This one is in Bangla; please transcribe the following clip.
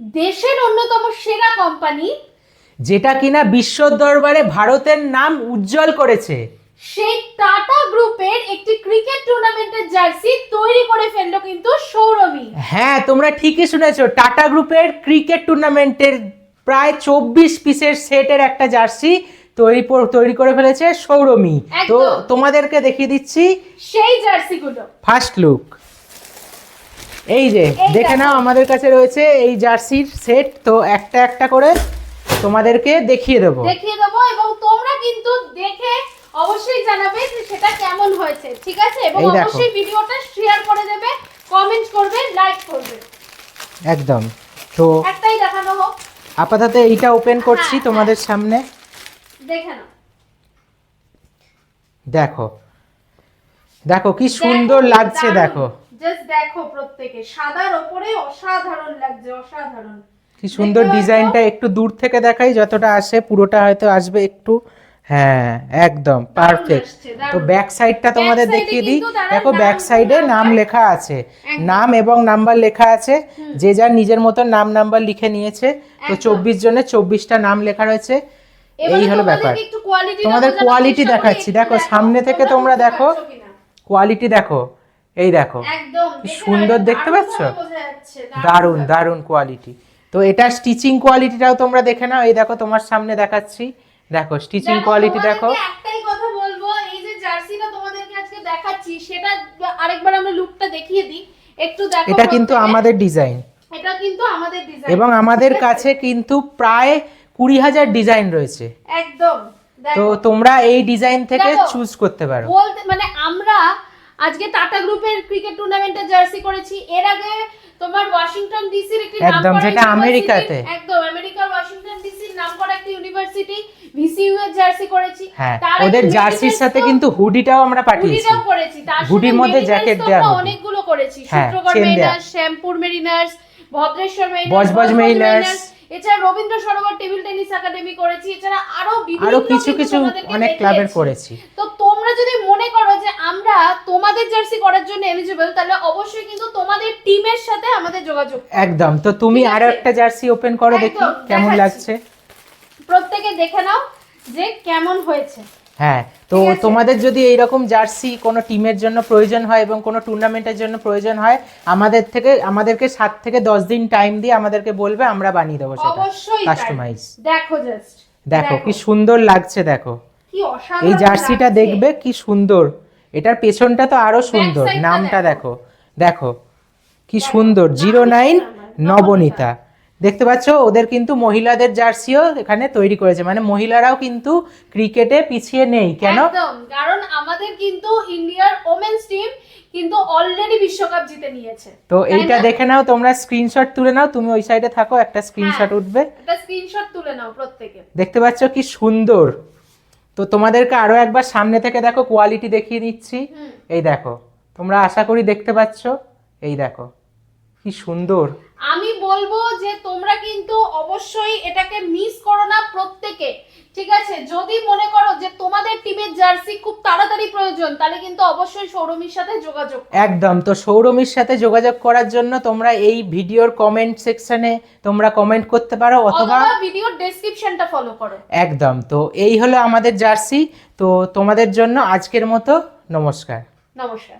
দেশের অন্যতম সেরা কোম্পানি, যেটা কিনা বিশ্ব দরবারে ভারতের নাম উজ্জ্বল করেছে, সেই টাটা গ্রুপের একটি ক্রিকেট টুর্নামেন্টের জার্সি তৈরি করে ফেললো কিন্তু সৌরভী। হ্যাঁ, তোমরা ঠিকই শুনেছো, টাটা গ্রুপের ক্রিকেট টুর্নামেন্টের প্রায় 24 পিসের সেটের একটা জার্সি তৈরি করে ফেলেছে সৌরমী। তো তোমাদেরকে দেখিয়ে দিচ্ছি সেই জার্সিগুলো। ফার্স্ট লুক, এই যে দেখে নাও, আমাদের কাছে রয়েছে এই জার্সির সেট। তো একটা একটা করে তোমাদেরকে দেখিয়ে দেবো এবং তোমরা কিন্তু দেখে অবশ্যই জানাবে যে সেটা কেমন হয়েছে, ঠিক আছে? এবং অবশ্যই ভিডিওটা শেয়ার করে দেবে, কমেন্ট করবে, লাইক করবে। একদম। তো একটাই দেখানো হোক। আপাতত এইটা ওপেন করছি তোমাদের সামনে, দেখে নাও। দেখো দেখো কি সুন্দর লাগছে, দেখো জাস্ট দেখো, প্রত্যেককে সাদার উপরে অসাধারণ লাগছে, অসাধারণ। কি সুন্দর ডিজাইনটা, একটু দূর থেকে দেখাই, যতটা আসে পুরোটা হয়তো আসবে একটু। হ্যাঁ, একদম পারফেক্ট। তো ব্যাক সাইডটা তোমাদের দেখিয়ে দিই। দেখো ব্যাক সাইডে নাম লেখা আছে, নাম এবং নাম্বার লেখা আছে, যে যার নিজের মতো নাম নাম্বার লিখে নিয়েছে। তো 24 জনের 24টা নাম লেখা রয়েছে। এই হলো ব্যাপার। তোমাদের কোয়ালিটি দেখাচ্ছি, দেখো সামনে থেকে তোমরা দেখো কোয়ালিটি, দেখো এই দেখো কি সুন্দর, দেখতে পাচ্ছ? দারুণ দারুণ কোয়ালিটি। তো এটা স্টিচিং কোয়ালিটিটাও তোমরা দেখে নাও, এই দেখো তোমার সামনে দেখাচ্ছি, দেখো স্টিচিং কোয়ালিটি দেখো। একটাই কথা বলবো, এই যে জার্সিটা তোমাদেরকে আজকে দেখাচ্ছি, সেটা আরেকবার আমরা লুকটা দেখিয়ে দিই, একটু দেখো। এটা কিন্তু আমাদের ডিজাইন, এটা কিন্তু আমাদের ডিজাইন, এবং আমাদের কাছে কিন্তু প্রায় 20,000 ডিজাইন রয়েছে। একদম। তো তোমরা এই ডিজাইন থেকে চুজ করতে পারো। বলতে মানে আমরা আজকে টাটা গ্রুপের ক্রিকেট টুর্নামেন্টের জার্সি করেছি, এর আগে তোমার ওয়াশিংটন ডিসির একটি একদম, যেটা আমেরিকাতে, একদম আমেরিকার ওয়াশিংটন ডিসির নামকরা একটি ইউনিভার্সিটি ভিসিইউ এর জার্সি করেছি। ওদের জার্সির সাথে কিন্তু হুডিটাও আমরা পাঠিয়েছি, হুডির মধ্যে জ্যাকেট দেওয়া, অনেকগুলো করেছি। শুক্রবার Mariners, Shyampur Mariners, Bhadreswar Mariners, Budge Budge Mariners, এছাড়া Rabindra Sarobar table tennis academy করেছি, এছাড়া আরো কিছু কিছু অনেক ক্লাবের করেছি। তো তোমরা যদি মনে করো যে আমরা তোমাদের জার্সি করার জন্য এলিজিবল, তাহলে অবশ্যই কিন্তু তোমাদের টিমের সাথে আমাদের যোগাযোগ। একদম। তো তুমি আরো একটা জার্সি ওপেন করো, দেখি কেমন লাগছে, প্রত্যেকে দেখে নাও যে কেমন হয়েছে। হ্যাঁ, তো তোমাদের যদি এইরকম জার্সি কোনো টিমের জন্য প্রয়োজন হয় এবং কোনো টুর্নামেন্টের জন্য প্রয়োজন হয়, আমাদেরকে 7 থেকে 10 দিন টাইম দিয়ে আমাদেরকে বলবে, আমরা বানিয়ে দেবো সেটা কাস্টমাইজ। দেখো জাস্ট দেখো কি সুন্দর লাগছে, দেখো কি অসাধারণ এই জার্সিটা, দেখবে কি সুন্দর। এটার পেছনটা তো আরো সুন্দর, নামটা দেখো, দেখো কি সুন্দর, 09 নবনীতা। দেখতে পাচ্ছ, ওদের কিন্তু মহিলাদের জার্সিও এখানে তৈরি করেছে, মানে মহিলারাও কিন্তু ক্রিকেটে পিছিয়ে নেই। কেন? কারণ আমাদের কিন্তু ইন্ডিয়ার ওমেন্স টিম কিন্তু অলরেডি বিশ্বকাপ জিতে নিয়েছে। তো এইটা দেখে নাও, তোমরা স্ক্রিনশট তুলে নাও, তুমি ওই সাইডে থাকো, একটা স্ক্রিনশট উঠবে, একটা স্ক্রিনশট তুলে নাও প্রত্যেকে। দেখতে পাচ্ছ কি সুন্দর। তো তোমাদেরকে আরো একবার সামনে থেকে দেখো কোয়ালিটি দেখিয়ে দিচ্ছি, এই দেখো, তোমরা আশা করি দেখতে পাচ্ছ, এই দেখো কি সুন্দর। আমি বলবো যে তোমরা কিন্তু অবশ্যই এটাকে মিস করো না প্রত্যেকে, ঠিক আছে? যদি মনে করো যে তোমাদের টিমের জার্সি খুব তাড়াতাড়ি প্রয়োজন, তাহলে কিন্তু অবশ্যই সৌরমীর সাথে যোগাযোগ। একদম। তো সৌরমীর সাথে যোগাযোগ করার জন্য তোমরা এই ভিডিওর কমেন্ট সেকশনে তোমরা কমেন্ট করতে পারো, অথবা ভিডিওর ডেসক্রিপশনটা ফলো করো। একদম। তো এই হলো আমাদের জার্সি। তো তোমাদের জন্য আজকের মতো নমস্কার। নমস্কার।